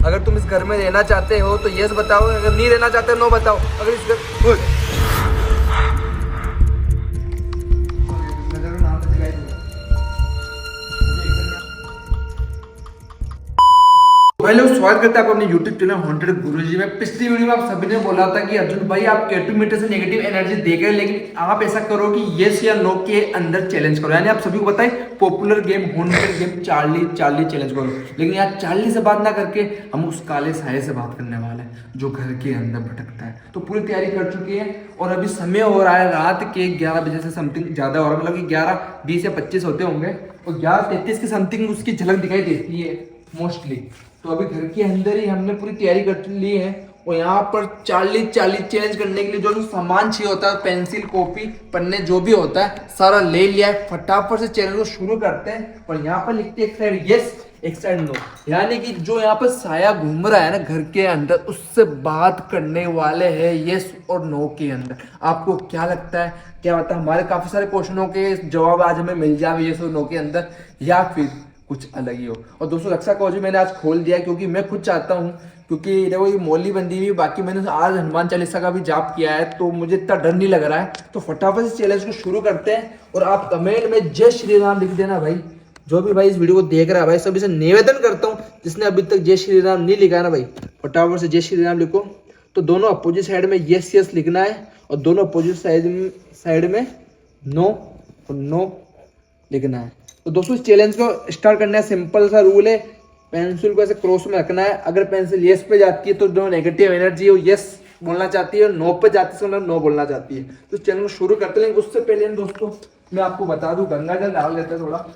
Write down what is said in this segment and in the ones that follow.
अगर तुम इस घर में रहना चाहते हो तो यस बताओ, अगर नहीं रहना चाहते नो बताओ। अगर इस घर हेलो, स्वागत करते हैं आपको अपने YouTube चैनल हॉन्टेड गुरुजी में। पिछली वीडियो में आप सभी ने बोला था कि अर्जुन भाई आप K2 मीटर से नेगेटिव एनर्जी देख रहे हैं, लेकिन आप ऐसा करो कि यस या नो के अंदर चैलेंज करो। यानी आप सभी को बताएं popular game haunted game Charlie challenge करो। लेकिन यार चार्ली से बात ना करके हम उस काले साये से बात करने वाले हैं जो घर के अंदर भटकता है। तो पूरी तैयारी कर चुकी है और अभी समय हो रहा है रात के 11 बजे से समथिंग ज्यादा हो रहा है, मतलब कि 11:20 या 25 होते होंगे और 11:33 के समथिंग उसकी झलक दिखाई देती है मोस्टली। तो अभी घर के अंदर ही हमने पूरी तैयारी कर ली है और यहाँ पर चार्ली चैलेंज करने के लिए जो सामान चाहिए होता है, पेंसिल कॉपी पन्ने जो भी होता है सारा ले लिया है। फटाफट से चैलेंज को शुरू करते हैं और यहाँ पर लिखते हैं एक साइड यस एक साइड नो। यानी कि जो यहाँ पर साया घूम रहा है ना घर के अंदर, उससे बात करने वाले हैं यस और नो के अंदर। आपको क्या लगता है, क्या होता है? हमारे काफी सारे क्वेश्चनों के जवाब आज हमें मिल जाए यस और नो के अंदर, या फिर कुछ अलग ही हो। और दोस्तों रक्षा कवच मैंने आज खोल दिया क्योंकि मैं खुद चाहता हूँ, क्योंकि देखो ये मौली बंदी हुई, बाकी मैंने आज हनुमान चालीसा का भी जाप किया है तो मुझे इतना डर नहीं लग रहा है। तो फटाफट से चैलेंज को शुरू करते हैं और आप कमेंट में जय श्री राम लिख देना भाई। जो भी भाई इस वीडियो को देख रहा है भाई, सभी से निवेदन करता हूँ जिसने अभी तक जय श्री राम नहीं लिखा है ना भाई, फटाफट से जय श्री राम लिखो। तो दोनों अपोजिट साइड में यस यस लिखना है और दोनों अपोजिट साइड में नो और नो लिखना है। तो दोस्तों इस चैलेंज को स्टार्ट करना है, सिंपल सा रूल है, पेंसिल को ऐसे क्रॉस में रखना है। अगर पेंसिल यस पे जाती है तो जो नेगेटिव एनर्जी है वो यस बोलना चाहती है और नो पे जाती है तो नो बोलना चाहती है। तो चैनल को शुरू करते हैं, लेकिन उससे पहले दोस्तों मैं आपको बता दूं गंगा जल डाल देते हैं थोड़ा,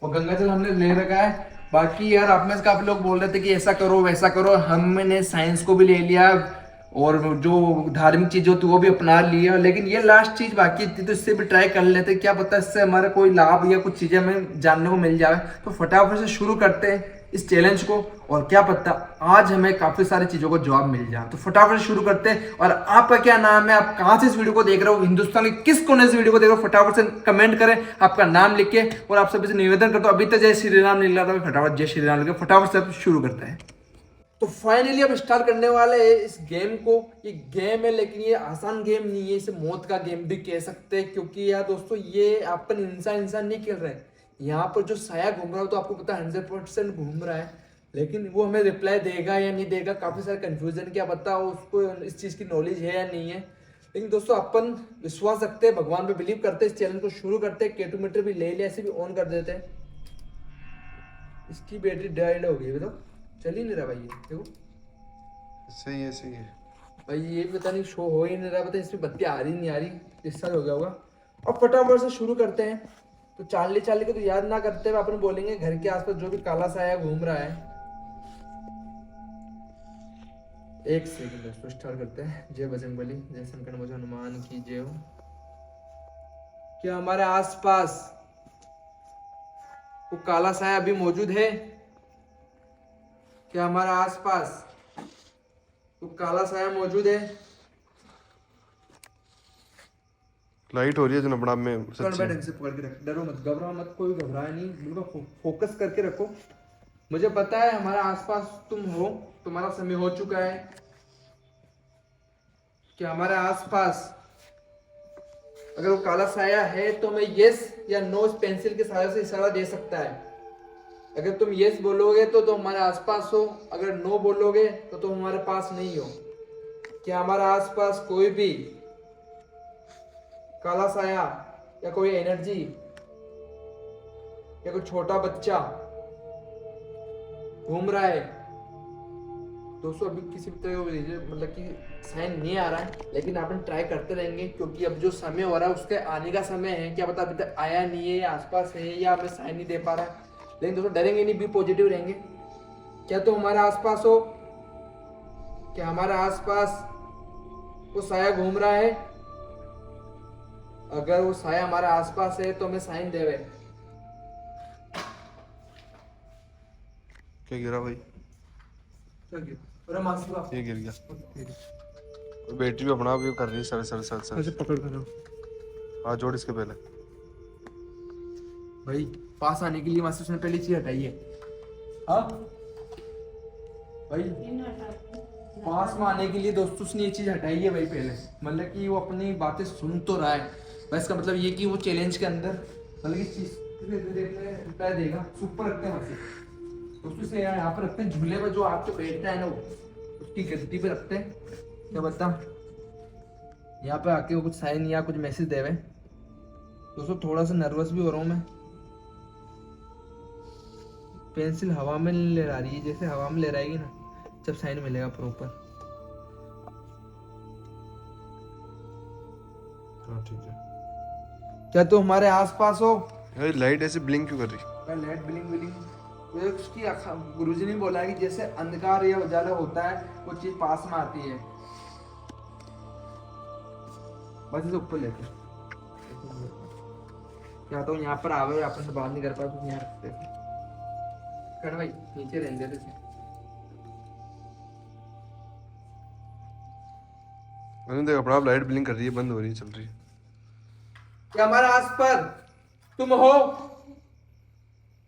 और गंगा जल हमने ले रखा है। बाकी यार आप में से काफी लोग बोल रहे थे कि ऐसा करो वैसा करो, हमने साइंस को भी ले लिया और जो धार्मिक चीज होती है वो भी अपना लिया, लेकिन ये लास्ट चीज बाकी थी तो इससे भी ट्राई कर लेते, क्या पता इससे हमारा कोई लाभ या कुछ चीजें हमें जानने को मिल जाए। तो फटाफट से शुरू करते हैं इस चैलेंज को और क्या पता आज हमें काफी सारी चीजों को जवाब मिल जाए। तो फटाफट से शुरू करते हैं। और आपका क्या नाम है, आप कहाँ से इस वीडियो को देख रहे हो, हिंदुस्तान के किस कोने से वीडियो को देख रहे हो, फटाफट से कमेंट करें आपका नाम लिख के। और आप सभी से निवेदन करता हूँ, अभी तक जय श्री राम नहीं लगा था, फटाफट जय श्री राम लिखे, फटाफट से शुरू करते हैं। तो फाइनली अब स्टार्ट करने वाले हैं इस गेम को। ये गेम है लेकिन ये आसान गेम नहीं है, इसे मौत का गेम भी कह सकते हैं, क्योंकि यार दोस्तों ये अपन इंसान नहीं खेल रहे हैं। यहाँ पर जो साया घूम रहा है तो आपको पता है 100% घूम रहा है, लेकिन वो हमें रिप्लाई देगा या नहीं देगा, काफी सारे कंफ्यूजन, क्या पता उसको इस चीज की नॉलेज है या नहीं है। लेकिन दोस्तों अपन विश्वास रखते हैं, भगवान पे बिलीव करते हैं, इस चैनल को शुरू करते हैं। K2 मीटर भी ले लिया, ऐसे भी ऑन कर देते हैं। इसकी बैटरी डेड हो गई, बताओ चल ही नहीं रहा भाई, ये देखो सही है भाई, ये पता नहीं शो हो ही नहीं रहा, पता इसमें बत्ती आ रही नहीं आ रही, डिस्चार्ज हो गया होगा। अब फटाफट से शुरू करते हैं। तो चार्ली को तो याद ना करते हुए अपन बोलेंगे घर के आसपास जो भी काला साया घूम रहा है। एक सेकंड दोस्तों स्टार्ट करते हैं। जय बजरंगबली, जय शंकर मुझे हनुमान की जय हो। क्या हमारे आसपास वो काला साया अभी मौजूद है? क्या हमारे आसपास तो काला साया मौजूद है? लाइट हो रही है जनाब में ढंग से पकड़ के रख, डरो मत, घबराओ मत, कोई घबराए नहीं, बिल्कुल फोकस करके रखो। मुझे पता है हमारे आसपास तुम हो, तुम्हारा समय हो चुका है। क्या हमारे आसपास अगर वो काला साया है तो मैं यस या नो इस पेंसिल के सहारे से इशारा दे सकता है। अगर तुम यस बोलोगे तो तुम हमारे आसपास हो, अगर नो बोलोगे तो तुम हमारे पास नहीं हो। क्या हमारे आसपास कोई भी काला साया या कोई एनर्जी या कोई छोटा बच्चा घूम रहा है? दोस्तों अभी किसी भी तरह मतलब कि साइन नहीं आ रहा है, लेकिन अपन ट्राई करते रहेंगे क्योंकि अब जो समय हो रहा है उसके आने का समय है। क्या पता अभी तक आया नहीं है या आसपास है या हमें साइन नहीं दे पा रहा है। लेकिन दोस्तों डरेंगे नहीं, भी पॉजिटिव रहेंगे। क्या तो हमारे आसपास हो? क्या हमारे आसपास वो साया घूम रहा है? अगर वो साया हमारे आसपास है तो हमें साइन देवे। क्या गिरा भाई? ये गिर गया। बैटरी भी अपना भी कर रही है सर पकड़ कर हाथ जोड़ इसके पहले भाई। पास आने के लिए मास्टर ने पहली चीज हटाई है। हाँ भाई पास में आने के लिए दोस्तों उसने ये चीज हटाई है भाई पहले, मतलब कि वो अपनी बातें सुन तो रहा है, बस इसका मतलब ये कि वो चैलेंज के अंदर मतलब इस चीज रिप्लाई देगा। ऊपर रखते हैं वैसे दोस्तों, इसे यहाँ पर रखते हैं झूले पर, जो आपको बैठता है ना वो उसकी गद्दी पे रखते हैं। क्या बता यहाँ पे आके वो कुछ साइन या कुछ मैसेज देवे। दोस्तों थोड़ा सा नर्वस भी हो रहा हूँ मैं, पेंसिल हवा में नहीं ले रही है, जैसे हवा में ले रहेगी ना जब साइन मिलेगा प्रॉपर। हाँ ठीक है। क्या तुम हमारे आसपास हो? यार लाइट ऐसे ब्लिंक क्यों कर रही? मैं लाइट ब्लिंक ब्लिंक तो उसकी गुरुजी ने बोला है कि जैसे अंधकार या उजाला होता है वो चीज पास में आती है। बस इसे ऊपर लेते क्या तो यहाँ पर आवे अपन से बात नहीं कर पाए, कुछ यहाँ रखते कर भाई नीचे रहने देते थे। मैंने देखा अपना आप लाइट ब्लिंक कर रही है, बंद हो रही है, चल रही है। क्या हमारे आस पर तुम हो?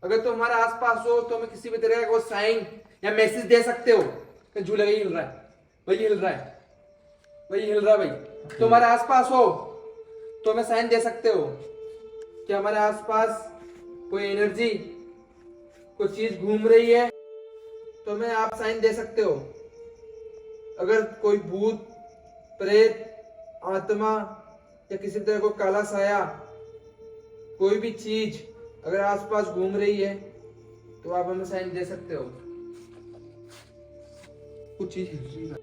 अगर तुम हमारे आसपास हो तो हमें किसी भी तरह का कोई साइन या मैसेज दे सकते हो कि झूला ही हिल रहा है, वही हिल रहा है, वही हिल रहा है भाई। तुम हमारे आसपास हो तो हमें साइन दे सकते हो कि हमारे आसपास कोई एनर्जी कोई चीज घूम रही है, तो हमें आप साइन दे सकते हो। अगर कोई भूत प्रेत आत्मा या किसी तरह को काला साया कोई भी चीज अगर आसपास घूम रही है तो आप हमें साइन दे सकते हो। कुछ चीज हिल रही है।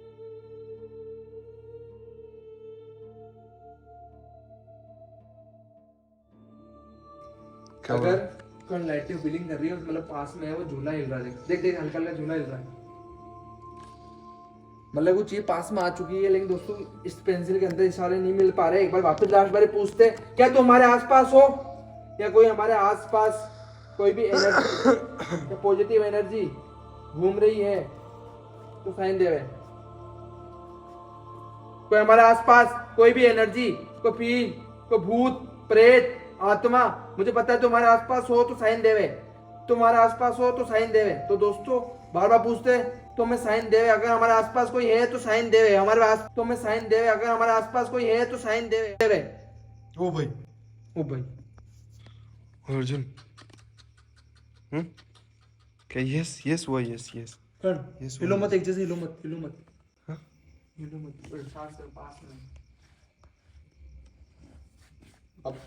अगर कोई लाइटें व्हीलिंग कर रही है मतलब पास में है, वो झूला हिल रहा है, देख देख हल्का हल्का झूला हिल रहा है, मतलब वो चीज पास में आ चुकी है। लेकिन दोस्तों इस पेंसिल के अंदर इशारे नहीं मिल पा रहे। एक बार वापस लास्ट बार पूछते क्या तुम हमारे आसपास हो या कोई हमारे आसपास कोई भी एनर्जी या पॉजिटिव एनर्जी घूम रही है तो साइन देवे। कोई हमारे आसपास कोई भी एनर्जी कोई फील कोई भूत प्रेत आत्मा, मुझे पता है तुम्हारे आसपास हो तो साइन देवे, तुम्हारे आसपास हो तो साइन देवे। तो दोस्तों बार बार पूछते तो हमें साइन देवे, अगर हमारे आसपास कोई है तो साइन देवे, हमारे पास तो हमें साइन देवे, अगर हमारे आसपास कोई है तो साइन देवे। ओ भाई, ओ भाई अर्जुन क्या? यस यस हुआ, यस यस। यस हिलो मत, एक जैसे हिलो मत, हिलो मत, हाँ हिलो मत, सांस कर पास में। अब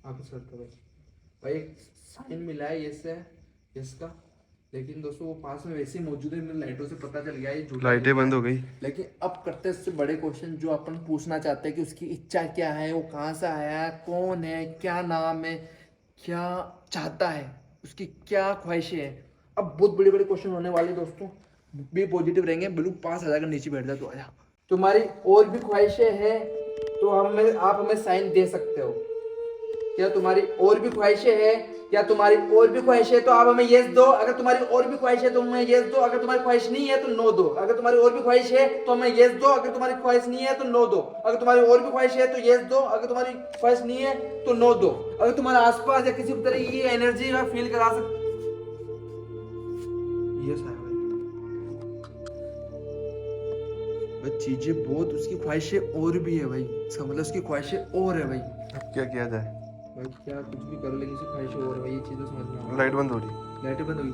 वापस करते भाई। भाई एक साइन मिला है यस है, यस का, लेकिन दोस्तों वो पास में वैसे ही मौजूद है, मेरे लाइटों से पता चल गया ये झूठा। लाइटें बंद हो गई। लेकिन अब करते हैं इससे बड़े क्वेश्चन जो अपन पूछना चाहते हैं कि उसकी इच्छा क्या है, वो कहाँ से आया है, कौन है, क्या नाम है, क्या चाहता है, उसकी क्या ख्वाहिशें हैं। अब बहुत बड़े बड़े क्वेश्चन होने वाले दोस्तों, भी पॉजिटिव रहेंगे। बिल्कुल पास आ जाकर नीचे बैठ जा, तो आजा। तुम्हारी और भी ख्वाहिशें हैं तो आप हमें साइन दे सकते हो। क्या तुम्हारी और भी ख्वाहिशें हैं, या तुम्हारी और भी ख्वाहिश है तो आप हमें यस दो। अगर तुम्हारी और भी ख्वाहिश है तो हमें यस दो, अगर तुम्हारी ख्वाहिश नहीं है तो नो दो। अगर तुम्हारी और भी ख्वाहिश है तो हमें यस दो, अगर तुम्हारी ख्वाहिश नहीं है तो नो दो। अगर तुम्हारी और भी ख्वाहिश है तो यस दो, अगर तुम्हारी ख्वाहिश नहीं है तो नो दो। अगर तुम्हारे आसपास या किसी भी तरह की एनर्जी का फील करा सकते, यस है भाई। चीजें बहुत, उसकी ख्वाहिशें और भी है भाई, इसका मतलब उसकी ख्वाहिशें और है भाई। अब क्या किया जाए भाई? क्या कुछ भी करो लेकिन उसकी ख्वाहिशें और है भाई, ये चीजें समझ में आ रही। लाइट बंद हो रही? लाइटें बंद हुई,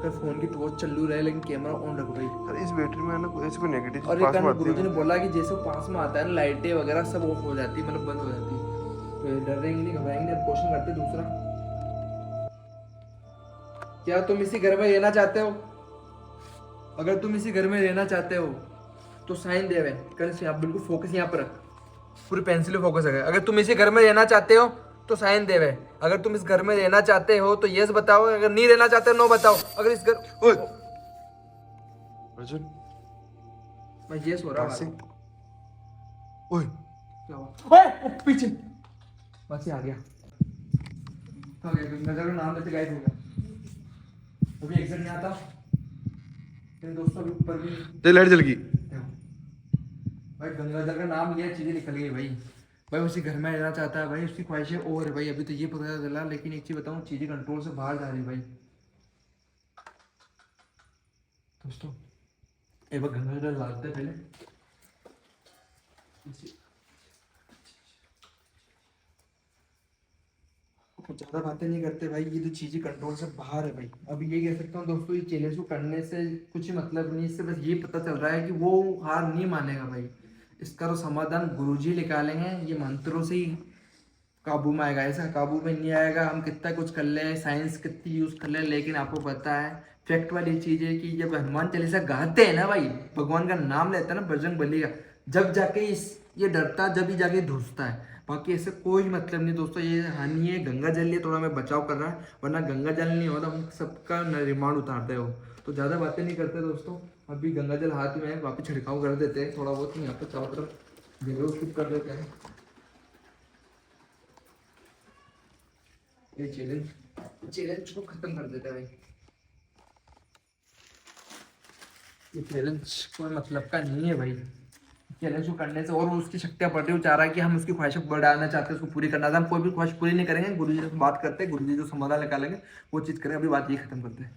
कर फोन की टॉर्च चालू रहे लेकिन कैमरा ऑन रखो भाई। यार इस बैटरी में ना ऐसे कोई नेगेटिव और पास एक में आती गुरुजी ने है। बोला कि जैसे वो पास में आता है ना लाइटें वगैरह सब ऑफ हो जाती है, मतलब बंद हो जाती है। तो डरेंगे नहीं, घबराएंगे नहीं। क्वेश्चन करते दूसरा, क्या तुम इसी घर में रहना चाहते हो? अगर तुम इसी घर में रहना चाहते हो तो साइन देवे। कर से आप बिल्कुल फोकस यहाँ पर रख, पूरी पेंसिल पे फोकस है। अगर तुम इसी घर में रहना चाहते हो तो साइन देवे। अगर तुम इस घर में रहना चाहते हो तो यस बताओ, अगर नहीं रहना चाहते हो नो बताओ। अगर इस घर ओए अर्जुन, मैं यस हो रहा पास से हूँ। ओए क्या हुआ? ओए पीछे बस ये आ गया। तो नजर में नाम लेते गायब हो गया। अभी एग्जिट नहीं आता लेकिन दोस्तों अभी ऊपर भी ते लाइट जल गई। भाई गंगाधर का नाम लिया, चीजें निकल गई भाई। भाई उसी घर में रहना चाहता है भाई, उसकी ख्वाहिशें और है भाई। अभी तो ये पता चला, लेकिन एक चीज बताऊं, चीजें कंट्रोल से बाहर जा रही है भाई। दोस्तों एक बार गंगा जल डालते हैं पहले। ज्यादा बातें नहीं करते भाई, ये तो चीजें कंट्रोल से बाहर है भाई। अब ये कह सकता हूँ दोस्तों, ये चैलेंज को करने से कुछ ही मतलब नहीं, इससे बस ये पता चल रहा है कि वो हार नहीं मानेगा भाई। इसका तो समाधान गुरुजी निकालेंगे, ये मंत्रों से ही काबू में आएगा। ऐसा काबू में नहीं आएगा, हम कितना कुछ कर ले, साइंस कितनी यूज कर ले, लेकिन आपको पता है फैक्ट वाली चीज है कि जब हनुमान चालीसा गाते हैं ना भाई, भगवान का नाम लेते हैं ना बजरंग बली का, जब जाके इस ये डरता, जब ही जाके धुसता है। बाकी ऐसे कोई मतलब नहीं दोस्तों, ये हानि है। गंगा जल लिए थोड़ा मैं बचाव कर रहा है, वरना गंगा जल नहीं होता हम सबका रिमांड उतारते हो। तो ज़्यादा बातें नहीं करते दोस्तों, अभी गंगा जल हाथ में है, वापस छिड़काव कर देते हैं थोड़ा बहुत, यहाँ पर चारों तरफ जरूर स्किप कर देते हैं। ये चैलेंज को खत्म कर देते हैं भाई। ये चैलेंज कोई मतलब का नहीं है भाई। चैलेंज को करने से और उसकी शक्तियाँ बढ़ रही, वो चाह रहा है कि हम उसकी ख्वाहिशें बढ़ाना चाहते हैं, उसको पूरी करना था। हम कोई भी ख्वाहिश पूरी नहीं करेंगे, गुरुजी से बात करते हैं, गुरुजी जो समाधान निकालेंगे वो चीज़ करें। अभी बात ये खत्म करते हैं।